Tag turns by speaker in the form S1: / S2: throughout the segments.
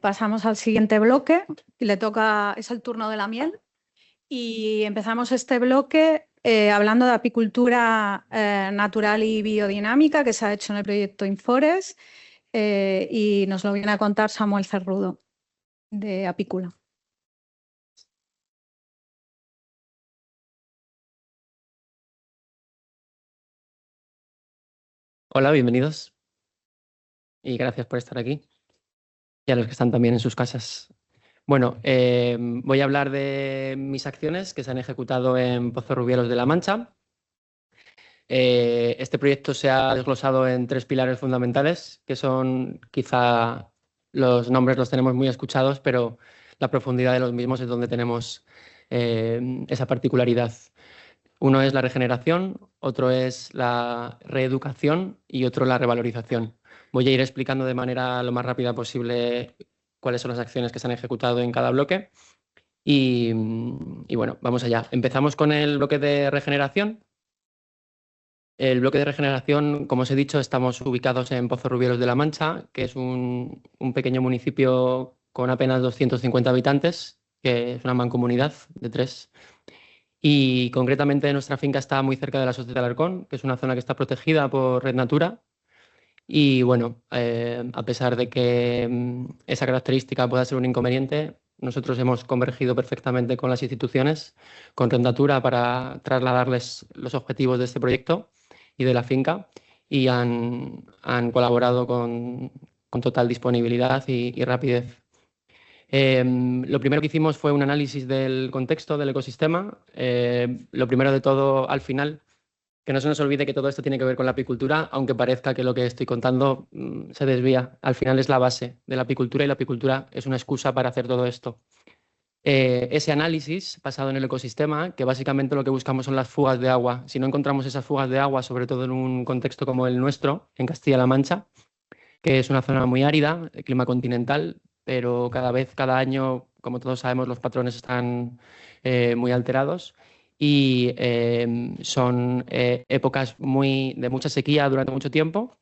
S1: pasamos al siguiente bloque. Es el turno de la miel. Y empezamos este bloque hablando de apicultura natural y biodinámica que se ha hecho en el proyecto Inforest y nos lo viene a contar Samuel Cerrudo, de Apícula.
S2: Hola, bienvenidos y gracias por estar aquí y a los que están también en sus casas. Bueno, voy a hablar de mis acciones que se han ejecutado en Pozorrubielos de la Mancha. Este proyecto se ha desglosado en 3 pilares fundamentales, que son, quizá los nombres los tenemos muy escuchados, pero la profundidad de los mismos es donde tenemos esa particularidad. Uno es la regeneración, otro es la reeducación y otro la revalorización. Voy a ir explicando de manera lo más rápida posible cuáles son las acciones que se han ejecutado en cada bloque. Y bueno, vamos allá. Empezamos con el bloque de regeneración. El bloque de regeneración, como os he dicho, estamos ubicados en Pozorrubielos de la Mancha, que es un pequeño municipio con apenas 250 habitantes, que es una mancomunidad de 3. Y concretamente nuestra finca está muy cerca de la Sotera de Alarcón, que es una zona que está protegida por Red Natura. Y bueno, a pesar de que esa característica pueda ser un inconveniente, nosotros hemos convergido perfectamente con las instituciones, con Red Natura, para trasladarles los objetivos de este proyecto y de la finca, y han colaborado con total disponibilidad y rapidez. Lo primero que hicimos fue un análisis del contexto del ecosistema. Lo primero de todo, al final, que no se nos olvide que todo esto tiene que ver con la apicultura, aunque parezca que lo que estoy contando se desvía. Al final es la base de la apicultura y la apicultura es una excusa para hacer todo esto. Ese análisis basado en el ecosistema, que básicamente lo que buscamos son las fugas de agua. Si no encontramos esas fugas de agua, sobre todo en un contexto como el nuestro, en Castilla-La Mancha, que es una zona muy árida, de clima continental, pero cada año, como todos sabemos, los patrones están muy alterados y son épocas de mucha sequía durante mucho tiempo.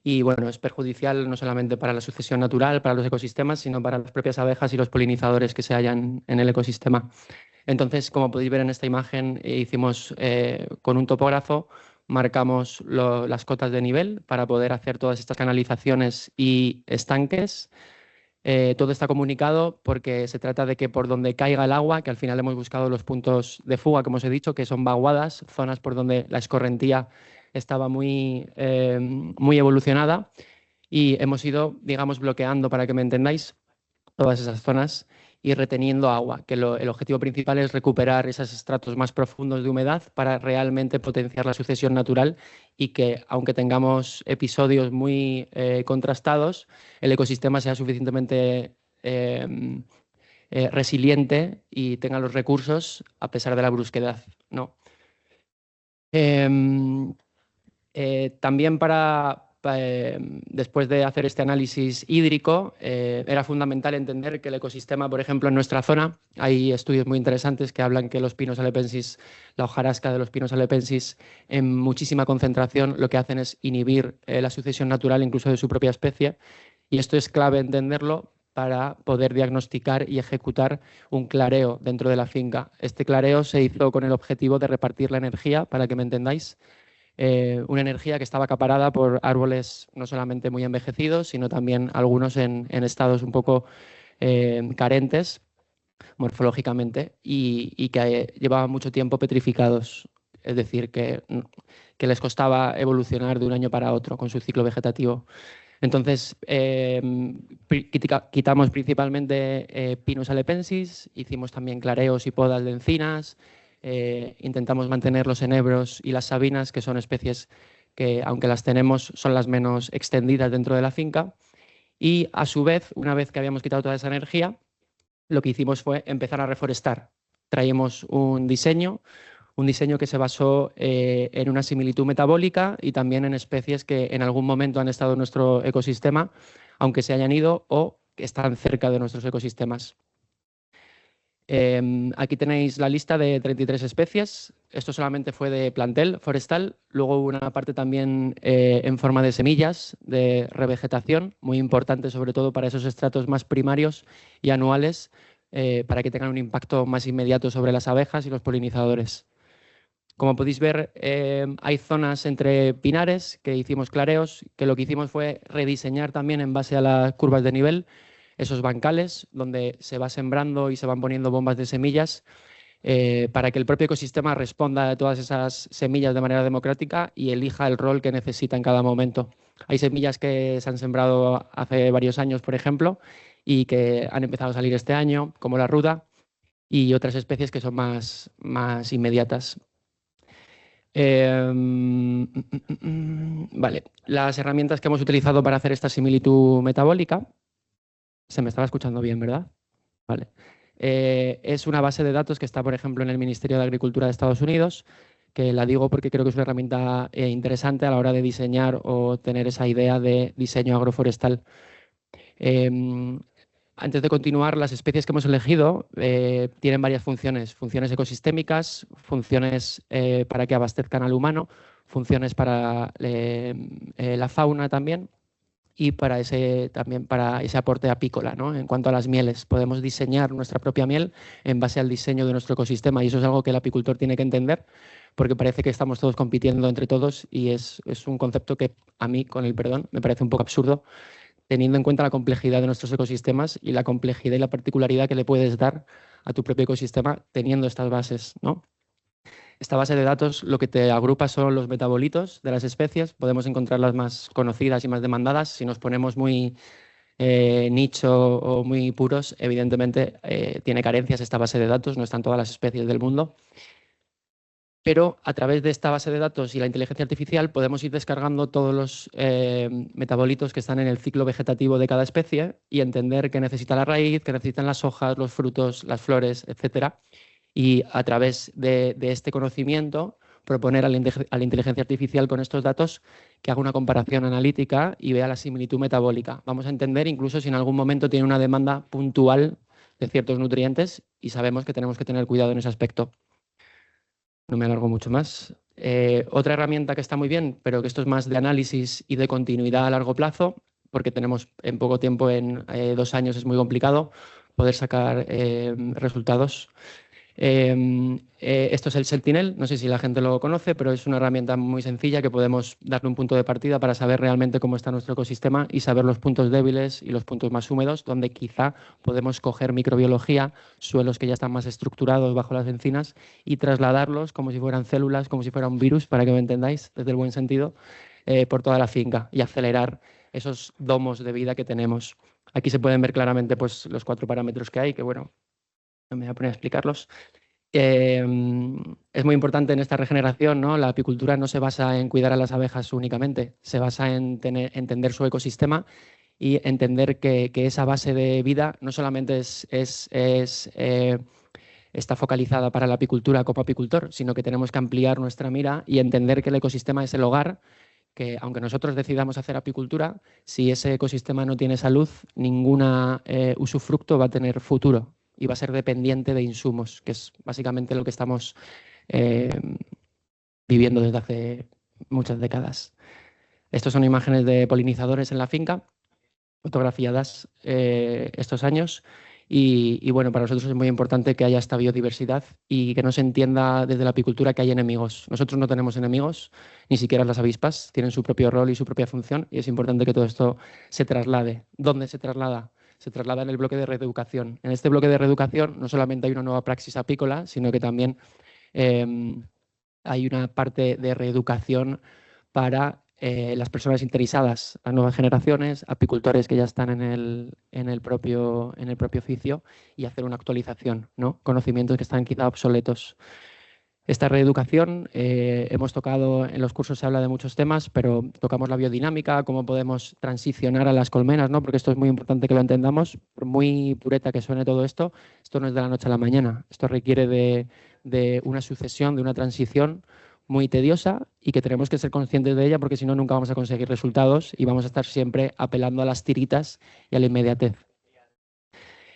S2: Y bueno, es perjudicial no solamente para la sucesión natural, para los ecosistemas, sino para las propias abejas y los polinizadores que se hallan en el ecosistema. Entonces, como podéis ver en esta imagen, hicimos con un topógrafo, marcamos las cotas de nivel para poder hacer todas estas canalizaciones y estanques. Todo está comunicado porque se trata de que por donde caiga el agua, que al final hemos buscado los puntos de fuga, como os he dicho, que son vaguadas, zonas por donde la escorrentía estaba muy evolucionada, y hemos ido, digamos, bloqueando, para que me entendáis, todas esas zonas y reteniendo agua, que el objetivo principal es recuperar esos estratos más profundos de humedad para realmente potenciar la sucesión natural y que, aunque tengamos episodios muy contrastados, el ecosistema sea suficientemente resiliente y tenga los recursos a pesar de la brusquedad, ¿no? También después de hacer este análisis hídrico, era fundamental entender que el ecosistema, por ejemplo, en nuestra zona, hay estudios muy interesantes que hablan que los pinos alepensis, la hojarasca de los pinos alepensis, en muchísima concentración, lo que hacen es inhibir la sucesión natural incluso de su propia especie, y esto es clave entenderlo para poder diagnosticar y ejecutar un clareo dentro de la finca. Este clareo se hizo con el objetivo de repartir la energía, para que me entendáis, una energía que estaba acaparada por árboles no solamente muy envejecidos, sino también algunos en estados un poco carentes morfológicamente y que llevaban mucho tiempo petrificados, es decir, que les costaba evolucionar de un año para otro con su ciclo vegetativo. Entonces, quitamos principalmente Pinus alepensis, hicimos también clareos y podas de encinas, intentamos mantener los enebros y las sabinas, que son especies que, aunque las tenemos, son las menos extendidas dentro de la finca. Y, a su vez, una vez que habíamos quitado toda esa energía, lo que hicimos fue empezar a reforestar. Traímos un diseño que se basó en una similitud metabólica y también en especies que en algún momento han estado en nuestro ecosistema, aunque se hayan ido o que están cerca de nuestros ecosistemas. Aquí tenéis la lista de 33 especies. Esto solamente fue de plantel forestal. Luego hubo una parte también en forma de semillas, de revegetación, muy importante sobre todo para esos estratos más primarios y anuales, para que tengan un impacto más inmediato sobre las abejas y los polinizadores. Como podéis ver, hay zonas entre pinares que hicimos clareos, que lo que hicimos fue rediseñar también en base a las curvas de nivel esos bancales donde se va sembrando y se van poniendo bombas de semillas para que el propio ecosistema responda a todas esas semillas de manera democrática y elija el rol que necesita en cada momento. Hay semillas que se han sembrado hace varios años, por ejemplo, y que han empezado a salir este año, como la ruda, y otras especies que son más inmediatas. Vale, las herramientas que hemos utilizado para hacer esta similitud metabólica, se me estaba escuchando bien, ¿verdad? Vale. Es una base de datos que está, por ejemplo, en el Ministerio de Agricultura de Estados Unidos, que la digo porque creo que es una herramienta interesante a la hora de diseñar o tener esa idea de diseño agroforestal. Antes de continuar, las especies que hemos elegido tienen varias funciones. Funciones ecosistémicas, funciones para que abastezcan al humano, funciones para la fauna también y también para ese aporte apícola, ¿no? En cuanto a las mieles, podemos diseñar nuestra propia miel en base al diseño de nuestro ecosistema y eso es algo que el apicultor tiene que entender porque parece que estamos todos compitiendo entre todos y es un concepto que a mí, con el perdón, me parece un poco absurdo, teniendo en cuenta la complejidad de nuestros ecosistemas y la complejidad y la particularidad que le puedes dar a tu propio ecosistema teniendo estas bases, ¿no? Esta base de datos lo que te agrupa son los metabolitos de las especies. Podemos encontrar las más conocidas y más demandadas. Si nos ponemos muy nicho o muy puros, evidentemente tiene carencias esta base de datos, no están todas las especies del mundo. Pero a través de esta base de datos y la inteligencia artificial podemos ir descargando todos los metabolitos que están en el ciclo vegetativo de cada especie y entender qué necesita la raíz, qué necesitan las hojas, los frutos, las flores, etcétera. Y a través de este conocimiento proponer a la inteligencia artificial con estos datos que haga una comparación analítica y vea la similitud metabólica. Vamos a entender incluso si en algún momento tiene una demanda puntual de ciertos nutrientes y sabemos que tenemos que tener cuidado en ese aspecto. No me alargo mucho más. Otra herramienta que está muy bien, pero que esto es más de análisis y de continuidad a largo plazo, porque tenemos en poco tiempo, en 2 años es muy complicado poder sacar resultados. Esto es el Sentinel, no sé si la gente lo conoce, pero es una herramienta muy sencilla que podemos darle un punto de partida para saber realmente cómo está nuestro ecosistema y saber los puntos débiles y los puntos más húmedos, donde quizá podemos coger microbiología, suelos que ya están más estructurados bajo las encinas y trasladarlos como si fueran células, como si fuera un virus, para que me entendáis, desde el buen sentido, por toda la finca y acelerar esos domos de vida que tenemos. Aquí se pueden ver claramente pues, los 4 parámetros que hay, que bueno, no me voy a poner a explicarlos. Es muy importante en esta regeneración, ¿no? La apicultura no se basa en cuidar a las abejas únicamente, se basa en entender su ecosistema y entender que esa base de vida no solamente está focalizada para la apicultura como apicultor, sino que tenemos que ampliar nuestra mira y entender que el ecosistema es el hogar, que aunque nosotros decidamos hacer apicultura, si ese ecosistema no tiene salud, ninguna usufructo va a tener futuro y va a ser dependiente de insumos, que es básicamente lo que estamos viviendo desde hace muchas décadas. Estas son imágenes de polinizadores en la finca, fotografiadas estos años. Y bueno, para nosotros es muy importante que haya esta biodiversidad y que no se entienda desde la apicultura que hay enemigos. Nosotros no tenemos enemigos, ni siquiera las avispas, tienen su propio rol y su propia función y es importante que todo esto se traslade. ¿Dónde se traslada? Se traslada en el bloque de reeducación. En este bloque de reeducación no solamente hay una nueva praxis apícola, sino que también hay una parte de reeducación para las personas interesadas, las nuevas generaciones, apicultores que ya están en el propio oficio y hacer una actualización, ¿no? Conocimientos que están quizá obsoletos. Esta reeducación, hemos tocado, en los cursos se habla de muchos temas, pero tocamos la biodinámica, cómo podemos transicionar a las colmenas, ¿no? Porque esto es muy importante que lo entendamos. Por muy pureta que suene todo esto, esto no es de la noche a la mañana. Esto requiere de una sucesión, de una transición muy tediosa y que tenemos que ser conscientes de ella porque si no nunca vamos a conseguir resultados y vamos a estar siempre apelando a las tiritas y a la inmediatez.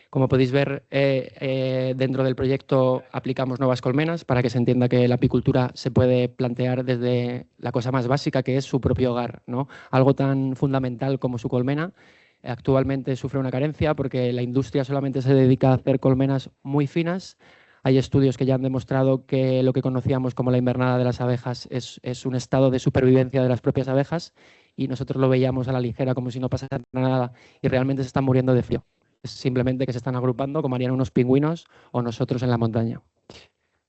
S2: Como podéis ver, dentro del proyecto aplicamos nuevas colmenas para que se entienda que la apicultura se puede plantear desde la cosa más básica, que es su propio hogar, ¿no? Algo tan fundamental como su colmena. Actualmente sufre una carencia porque la industria solamente se dedica a hacer colmenas muy finas. Hay estudios que ya han demostrado que lo que conocíamos como la invernada de las abejas es un estado de supervivencia de las propias abejas y nosotros lo veíamos a la ligera como si no pasara nada y realmente se están muriendo de frío. Es simplemente que se están agrupando como harían unos pingüinos o nosotros en la montaña.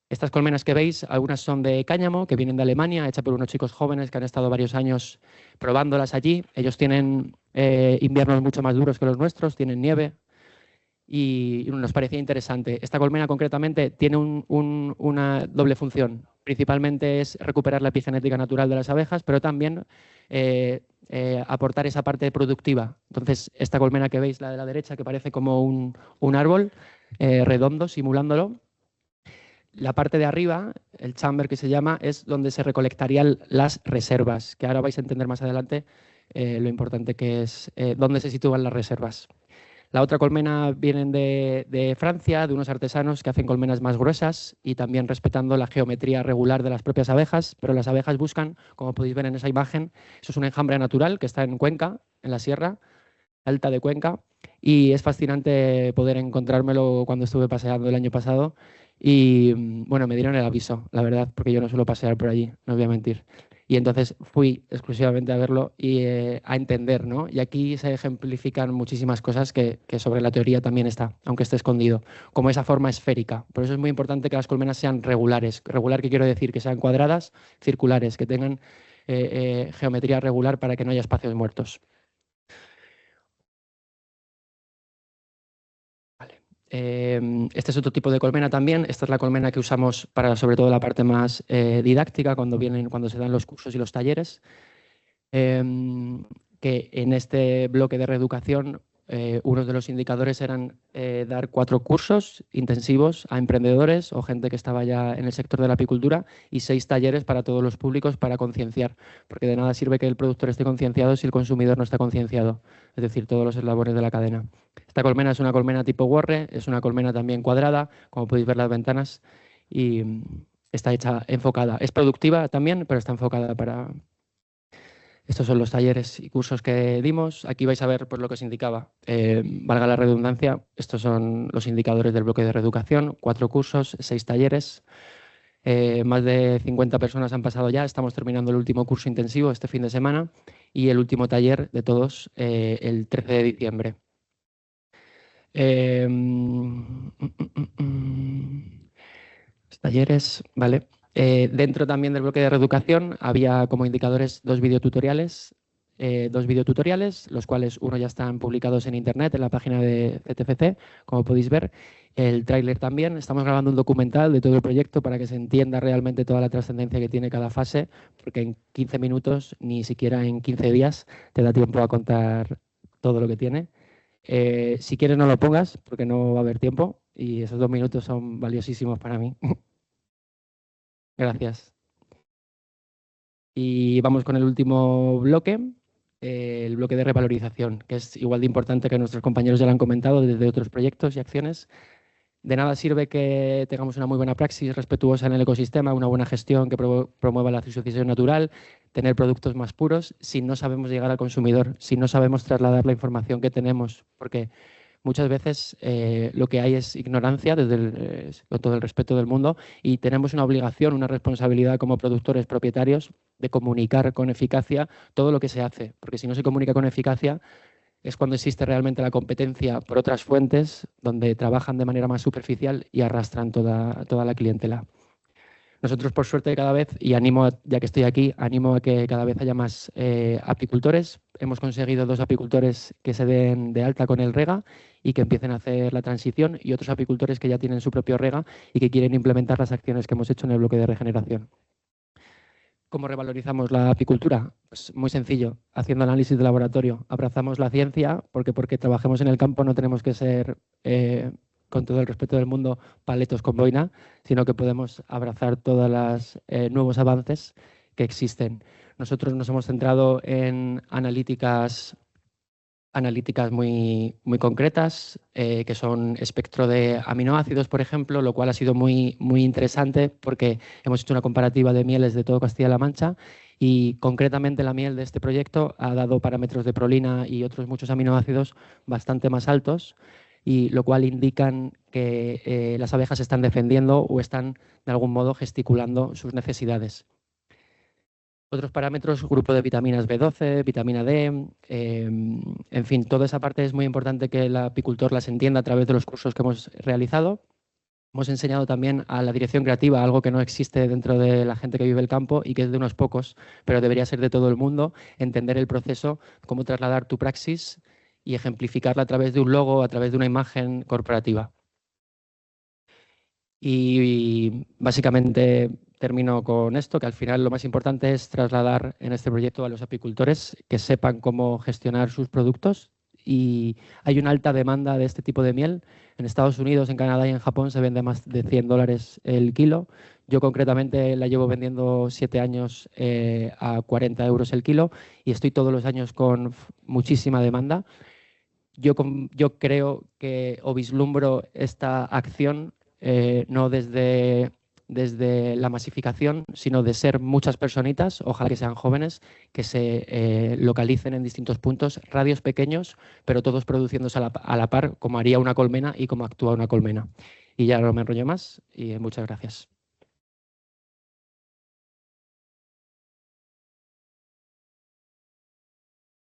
S2: Estas colmenas que veis, algunas son de cáñamo, que vienen de Alemania, hechas por unos chicos jóvenes que han estado varios años probándolas allí. Ellos tienen inviernos mucho más duros que los nuestros, tienen nieve y nos parecía interesante. Esta colmena concretamente tiene una doble función. Principalmente es recuperar la epigenética natural de las abejas, pero también aportar esa parte productiva. Entonces, esta colmena que veis, la de la derecha, que parece como un árbol redondo, simulándolo, la parte de arriba, el chamber que se llama, es donde se recolectarían las reservas, que ahora vais a entender más adelante lo importante que es dónde se sitúan las reservas. La otra colmena vienen de Francia, de unos artesanos que hacen colmenas más gruesas y también respetando la geometría regular de las propias abejas, pero las abejas buscan, como podéis ver en esa imagen, eso es un enjambre natural que está en Cuenca, en la Sierra Alta de Cuenca, y es fascinante poder encontrármelo cuando estuve paseando el año pasado y bueno, me dieron el aviso, la verdad, porque yo no suelo pasear por allí, no os voy a mentir. Y entonces fui exclusivamente a verlo y a entender, ¿no? Y aquí se ejemplifican muchísimas cosas que sobre la teoría también está, aunque esté escondido, como esa forma esférica. Por eso es muy importante que las colmenas sean regulares. Regular, ¿qué quiero decir? Que sean cuadradas, circulares, que tengan geometría regular para que no haya espacios muertos. Este es otro tipo de colmena también. Esta es la colmena que usamos para sobre todo la parte más didáctica cuando se dan los cursos y los talleres. Que en este bloque de reeducación uno de los indicadores eran dar 4 cursos intensivos a emprendedores o gente que estaba ya en el sector de la apicultura y 6 talleres para todos los públicos para concienciar, porque de nada sirve que el productor esté concienciado si el consumidor no está concienciado, es decir, todos los eslabones de la cadena. Esta colmena es una colmena tipo Warre, es una colmena también cuadrada, como podéis ver las ventanas, y está hecha enfocada. Es productiva también, pero está enfocada para... Estos son los talleres y cursos que dimos. Aquí vais a ver pues, lo que os indicaba. Valga la redundancia, estos son los indicadores del bloque de reeducación. 4 cursos, 6 talleres. Más de 50 personas han pasado ya. Estamos terminando el último curso intensivo este fin de semana y el último taller de todos el 13 de diciembre. Los talleres, ¿vale? Dentro también del bloque de reeducación había como indicadores 2 videotutoriales, los cuales uno ya están publicados en internet, en la página de CTFC, como podéis ver. El tráiler también. Estamos grabando un documental de todo el proyecto para que se entienda realmente toda la trascendencia que tiene cada fase, porque en 15 minutos, ni siquiera en 15 días, te da tiempo a contar todo lo que tiene. Si quieres no lo pongas, porque no va a haber tiempo, y esos 2 minutos son valiosísimos para mí. Gracias. Y vamos con el último bloque, el bloque de revalorización, que es igual de importante que nuestros compañeros ya lo han comentado desde otros proyectos y acciones. De nada sirve que tengamos una muy buena praxis respetuosa en el ecosistema, una buena gestión que promueva la sucesión natural, tener productos más puros, si no sabemos llegar al consumidor, si no sabemos trasladar la información que tenemos, porque muchas veces lo que hay es ignorancia, con todo el respeto del mundo, y tenemos una obligación, una responsabilidad como productores propietarios de comunicar con eficacia todo lo que se hace, porque si no se comunica con eficacia es cuando existe realmente la competencia por otras fuentes donde trabajan de manera más superficial y arrastran toda la clientela. Nosotros, por suerte, cada vez, y animo, ya que estoy aquí, animo a que cada vez haya más apicultores. Hemos conseguido 2 apicultores que se den de alta con el REGA y que empiecen a hacer la transición, y otros apicultores que ya tienen su propio REGA y que quieren implementar las acciones que hemos hecho en el bloque de regeneración. ¿Cómo revalorizamos la apicultura? Pues muy sencillo, haciendo análisis de laboratorio. Abrazamos la ciencia porque trabajemos en el campo no tenemos que ser, con todo el respeto del mundo, paletos con boina, sino que podemos abrazar todos los nuevos avances que existen. Nosotros nos hemos centrado en analíticas analíticas muy concretas, que son espectro de aminoácidos, por ejemplo, lo cual ha sido muy interesante porque hemos hecho una comparativa de mieles de todo Castilla-La Mancha y concretamente la miel de este proyecto ha dado parámetros de prolina y otros muchos aminoácidos bastante más altos, y lo cual indican que las abejas se están defendiendo o están de algún modo gesticulando sus necesidades. Otros parámetros, grupo de vitaminas B12, vitamina D, en fin, toda esa parte es muy importante que el apicultor las entienda a través de los cursos que hemos realizado. Hemos enseñado también a la dirección creativa, algo que no existe dentro de la gente que vive el campo y que es de unos pocos, pero debería ser de todo el mundo, entender el proceso, cómo trasladar tu praxis y ejemplificarla a través de un logo, a través de una imagen corporativa. Y básicamente termino con esto, que al final lo más importante es trasladar en este proyecto a los apicultores que sepan cómo gestionar sus productos, y hay una alta demanda de este tipo de miel. En Estados Unidos, en Canadá y en Japón se vende más de $100 el kilo. Yo concretamente la llevo vendiendo 7 años a 40 euros el kilo y estoy todos los años con muchísima demanda. Yo creo que o vislumbro esta acción no desde la masificación, sino de ser muchas personitas, ojalá que sean jóvenes, que se localicen en distintos puntos, radios pequeños, pero todos produciéndose a la par, como haría una colmena y como actúa una colmena. Y ya no me enrollo más y muchas gracias.